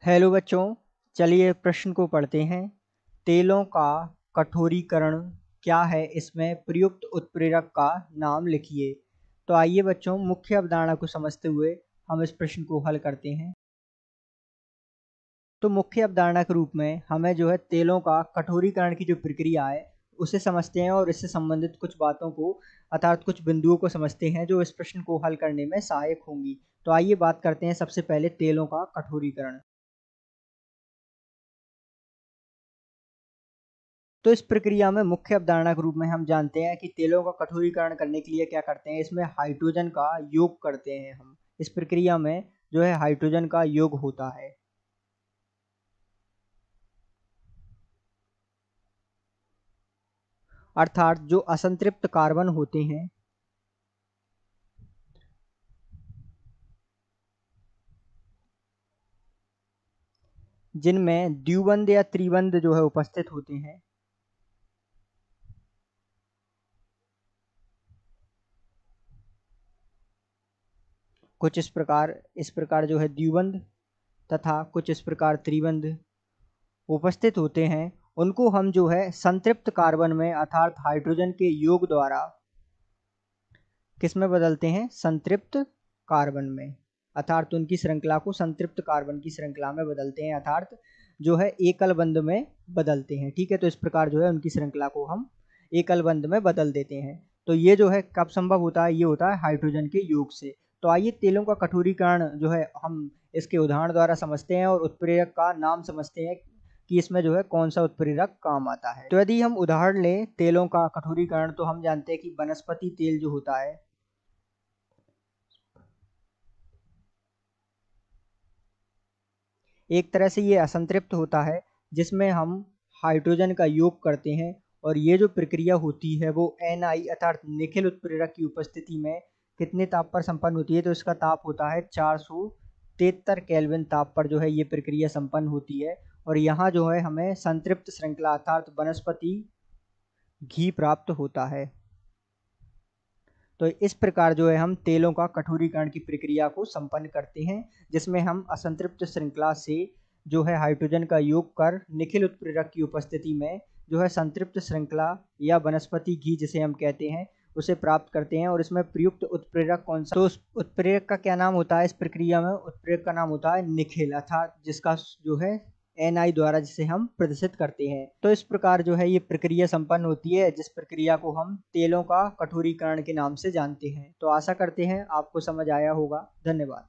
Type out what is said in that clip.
Hello बच्चों, चलिए प्रश्न को पढ़ते हैं। तेलों का कठोरीकरण क्या है, इसमें प्रयुक्त उत्प्रेरक का नाम लिखिए। तो आइए बच्चों, मुख्य अवधारणा को समझते हुए हम इस प्रश्न को हल करते हैं। तो मुख्य अवधारणा के रूप में हमें जो है तेलों का कठोरीकरण की जो प्रक्रिया है उसे समझते हैं और इससे संबंधित कुछ बातों को अर्थात कुछ बिंदुओं को समझते हैं जो इस प्रश्न को हल करने में सहायक होंगी। तो आइए बात करते हैं सबसे पहले तेलों का कठोरीकरण। तो इस प्रक्रिया में मुख्य अवधारणा के रूप में हम जानते हैं कि तेलों का कठोरीकरण करने के लिए क्या करते हैं, इसमें हाइड्रोजन का योग करते हैं हम। इस प्रक्रिया में जो है हाइड्रोजन का योग होता है। अर्थात जो असंतृप्त कार्बन होते हैं जिनमें द्विबंध या त्रिबंध जो है उपस्थित होते हैं, कुछ इस प्रकार जो है द्विबंध तथा कुछ इस प्रकार त्रिबंध उपस्थित होते हैं, उनको हम जो है संतृप्त कार्बन में अर्थात हाइड्रोजन के योग द्वारा किस में बदलते हैं, संतृप्त कार्बन में। अर्थात उनकी श्रृंखला को संतृप्त कार्बन की श्रृंखला में बदलते हैं, अर्थात जो है एकल बंध में बदलते हैं। ठीक है, तो इस प्रकार जो है उनकी श्रृंखला को हम एकल बंध में बदल देते हैं। तो ये जो है कब संभव होता है, ये होता है हाइड्रोजन के योग से। तो आइए तेलों का कठोरीकरण जो है हम इसके उदाहरण द्वारा समझते हैं और उत्प्रेरक का नाम समझते हैं कि इसमें जो है कौन सा उत्प्रेरक काम आता है। तो यदि हम उदाहरण लें तेलों का कठोरीकरण, तो हम जानते हैं कि वनस्पति तेल जो होता है एक तरह से ये असंतृप्त होता है, जिसमें हम हाइड्रोजन का योग करते हैं और ये जो प्रक्रिया होती है वो Ni अर्थात निखिल उत्प्रेरक की उपस्थिति में कितने ताप पर संपन्न होती है, तो इसका ताप होता है 473 केल्विन ताप पर जो है ये प्रक्रिया संपन्न होती है। और यहाँ जो है हमें संतृप्त श्रृंखला अर्थात वनस्पति घी प्राप्त होता है। तो इस प्रकार जो है हम तेलों का कठोरीकरण की प्रक्रिया को संपन्न करते हैं, जिसमें हम असंतृप्त श्रृंखला से जो है हाइड्रोजन का योग कर निखिल उत्प्रेरक की उपस्थिति में जो है संतृप्त श्रृंखला या वनस्पति घी जिसे हम कहते हैं उसे प्राप्त करते हैं। और इसमें प्रयुक्त उत्प्रेरक कौन सा, तो उस उत्प्रेरक का क्या नाम होता है, इस प्रक्रिया में उत्प्रेरक का नाम होता है निखिल, अर्थात जिसका जो है Ni द्वारा जिसे हम प्रदर्शित करते हैं। तो इस प्रकार जो है ये प्रक्रिया संपन्न होती है, जिस प्रक्रिया को हम तेलों का कठोरीकरण के नाम से जानते हैं। तो आशा करते हैं आपको समझ आया होगा। धन्यवाद।